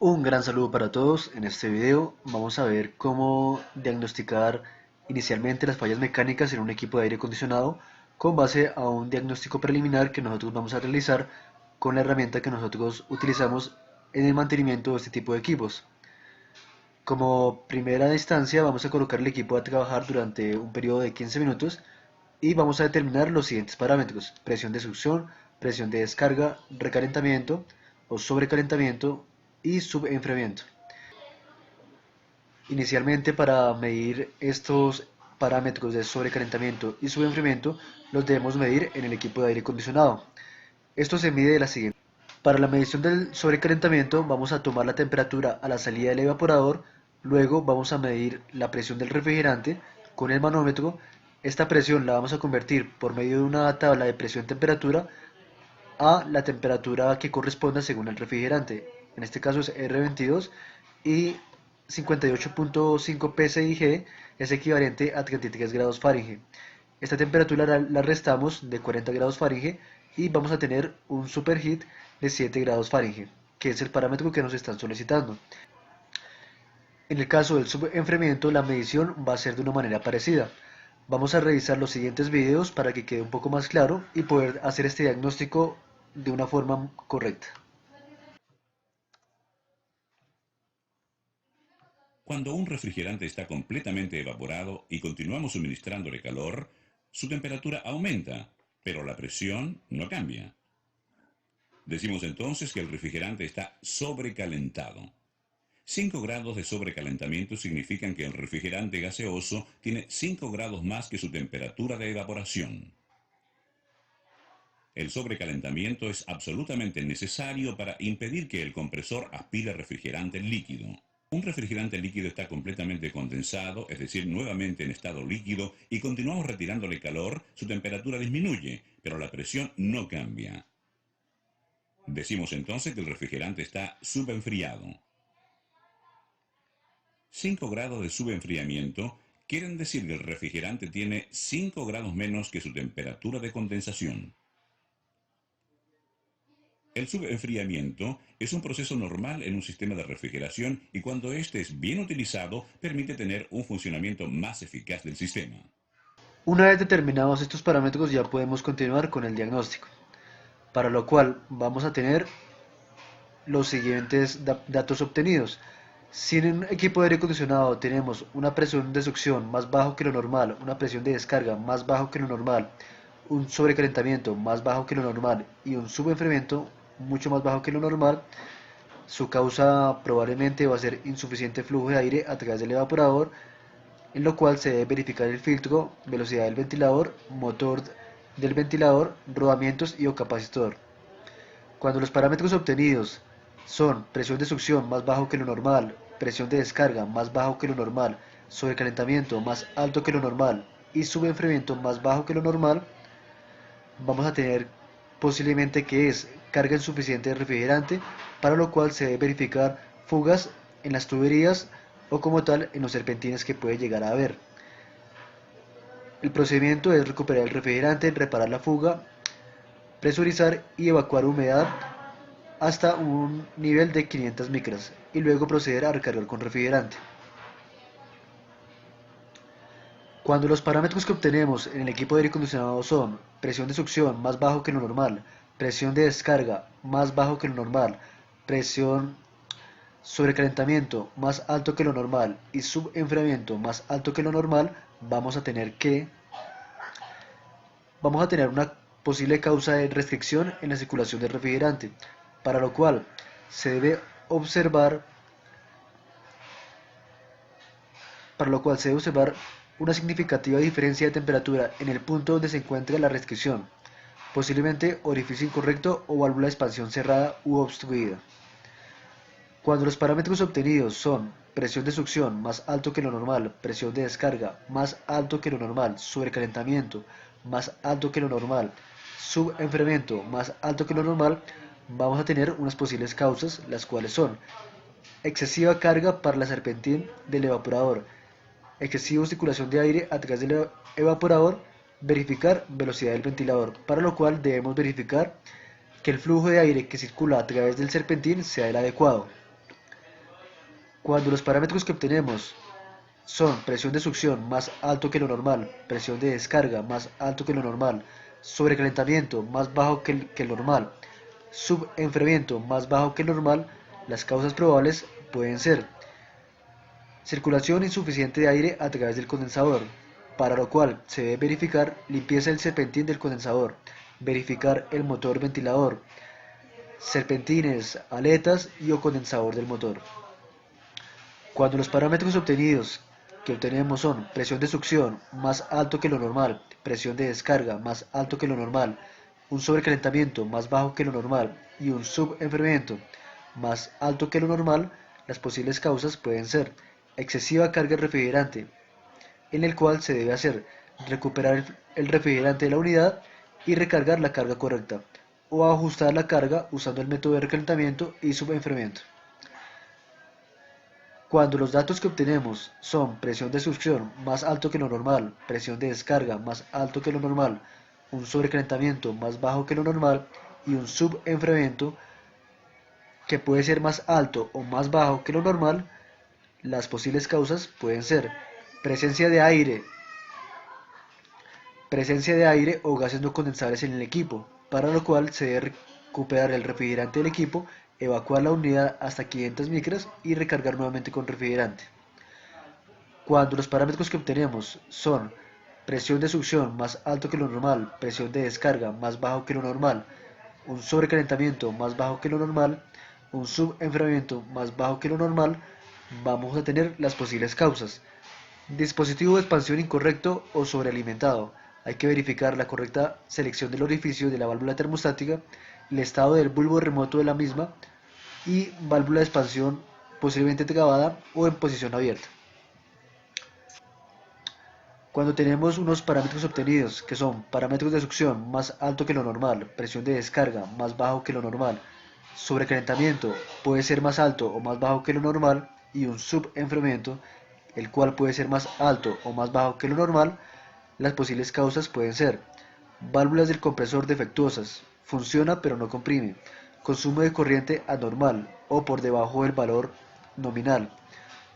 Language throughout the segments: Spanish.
Un gran saludo para todos. En este video vamos a ver cómo diagnosticar inicialmente las fallas mecánicas en un equipo de aire acondicionado con base a un diagnóstico preliminar que nosotros vamos a realizar con la herramienta que nosotros utilizamos en el mantenimiento de este tipo de equipos. Como primera instancia vamos a colocar el equipo a trabajar durante un periodo de 15 minutos y vamos a determinar los siguientes parámetros: presión de succión, presión de descarga, recalentamiento o sobrecalentamiento y subenfriamiento. Inicialmente, para medir estos parámetros de sobrecalentamiento y subenfriamiento los debemos medir en el equipo de aire acondicionado. Esto se mide de la siguiente manera. Para la medición del sobrecalentamiento vamos a tomar la temperatura a la salida del evaporador, luego vamos a medir la presión del refrigerante con el manómetro. Esta presión la vamos a convertir por medio de una tabla de presión-temperatura a la temperatura que corresponda según el refrigerante. En este caso es R22 y 58.5 psig es equivalente a 33 grados Fahrenheit. Esta temperatura la restamos de 40 grados Fahrenheit y vamos a tener un superheat de 7 grados Fahrenheit, que es el parámetro que nos están solicitando. En el caso del subenfriamiento, la medición va a ser de una manera parecida. Vamos a revisar los siguientes videos para que quede un poco más claro y poder hacer este diagnóstico de una forma correcta. Cuando un refrigerante está completamente evaporado y continuamos suministrándole calor, su temperatura aumenta, pero la presión no cambia. Decimos entonces que el refrigerante está sobrecalentado. 5 grados de sobrecalentamiento significan que el refrigerante gaseoso tiene 5 grados más que su temperatura de evaporación. El sobrecalentamiento es absolutamente necesario para impedir que el compresor aspire refrigerante líquido. Un refrigerante líquido está completamente condensado, es decir, nuevamente en estado líquido, y continuamos retirándole calor, su temperatura disminuye, pero la presión no cambia. Decimos entonces que el refrigerante está subenfriado. 5 grados de subenfriamiento quieren decir que el refrigerante tiene 5 grados menos que su temperatura de condensación. El subenfriamiento es un proceso normal en un sistema de refrigeración y cuando éste es bien utilizado permite tener un funcionamiento más eficaz del sistema. Una vez determinados estos parámetros ya podemos continuar con el diagnóstico, para lo cual vamos a tener los siguientes datos obtenidos. Si en un equipo de aire acondicionado tenemos una presión de succión más bajo que lo normal, una presión de descarga más bajo que lo normal, un sobrecalentamiento más bajo que lo normal y un subenfriamiento mucho más bajo que lo normal, su causa probablemente va a ser insuficiente flujo de aire a través del evaporador, en lo cual se debe verificar el filtro, velocidad del ventilador, motor del ventilador, rodamientos y o capacitor. Cuando los parámetros obtenidos son presión de succión más bajo que lo normal, presión de descarga más bajo que lo normal, sobrecalentamiento más alto que lo normal y subenfriamiento más bajo que lo normal, vamos a tener posiblemente que es carga insuficiente de refrigerante, para lo cual se debe verificar fugas en las tuberías o como tal en los serpentines que puede llegar a haber. El procedimiento es recuperar el refrigerante, reparar la fuga, presurizar y evacuar humedad hasta un nivel de 500 micras y luego proceder a recargar con refrigerante. Cuando los parámetros que obtenemos en el equipo de aire acondicionado son presión de succión más bajo que lo normal, presión de descarga más bajo que lo normal, presión sobrecalentamiento más alto que lo normal y subenfriamiento más alto que lo normal, vamos a tener una posible causa de restricción en la circulación del refrigerante, para lo cual se debe observar una significativa diferencia de temperatura en el punto donde se encuentra la restricción, posiblemente orificio incorrecto o válvula de expansión cerrada u obstruida. Cuando los parámetros obtenidos son presión de succión más alto que lo normal, presión de descarga más alto que lo normal, sobrecalentamiento más alto que lo normal, subenfriamiento más alto que lo normal, vamos a tener unas posibles causas, las cuales son excesiva carga para la serpentín del evaporador, excesiva circulación de aire a través del evaporador, verificar velocidad del ventilador, para lo cual debemos verificar que el flujo de aire que circula a través del serpentín sea el adecuado. Cuando los parámetros que obtenemos son presión de succión más alto que lo normal, presión de descarga más alto que lo normal, sobrecalentamiento más bajo que lo normal, subenfriamiento más bajo que lo normal, las causas probables pueden ser circulación insuficiente de aire a través del condensador, para lo cual se debe verificar limpieza del serpentín del condensador, verificar el motor ventilador, serpentines, aletas y o condensador del motor. Cuando los parámetros obtenidos que obtenemos son presión de succión más alto que lo normal, presión de descarga más alto que lo normal, un sobrecalentamiento más bajo que lo normal y un subenfriamiento más alto que lo normal, las posibles causas pueden ser excesiva carga refrigerante, en el cual se debe hacer recuperar el refrigerante de la unidad y recargar la carga correcta, o ajustar la carga usando el método de recalentamiento y subenfriamiento. Cuando los datos que obtenemos son presión de succión más alto que lo normal, presión de descarga más alto que lo normal, un sobrecalentamiento más bajo que lo normal y un subenfriamiento que puede ser más alto o más bajo que lo normal, las posibles causas pueden ser presencia de aire, o gases no condensables en el equipo, para lo cual se debe recuperar el refrigerante del equipo, evacuar la unidad hasta 500 micras y recargar nuevamente con refrigerante. Cuando los parámetros que obtenemos son presión de succión más alto que lo normal, presión de descarga más bajo que lo normal, un sobrecalentamiento más bajo que lo normal, un subenfriamiento más bajo que lo normal, vamos a tener las posibles causas. Dispositivo de expansión incorrecto o sobrealimentado. Hay que verificar la correcta selección del orificio de la válvula termostática, el estado del bulbo remoto de la misma y válvula de expansión posiblemente trabada o en posición abierta. Cuando tenemos unos parámetros obtenidos, que son parámetros de succión más alto que lo normal, presión de descarga más bajo que lo normal, sobrecalentamiento puede ser más alto o más bajo que lo normal y un subenfriamiento, el cual puede ser más alto o más bajo que lo normal, las posibles causas pueden ser válvulas del compresor defectuosas, funciona pero no comprime, consumo de corriente anormal o por debajo del valor nominal,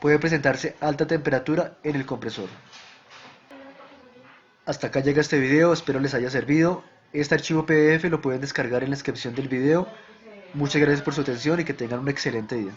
puede presentarse alta temperatura en el compresor. Hasta acá llega este video, espero les haya servido. Este archivo PDF lo pueden descargar en la descripción del video. Muchas gracias por su atención y que tengan un excelente día.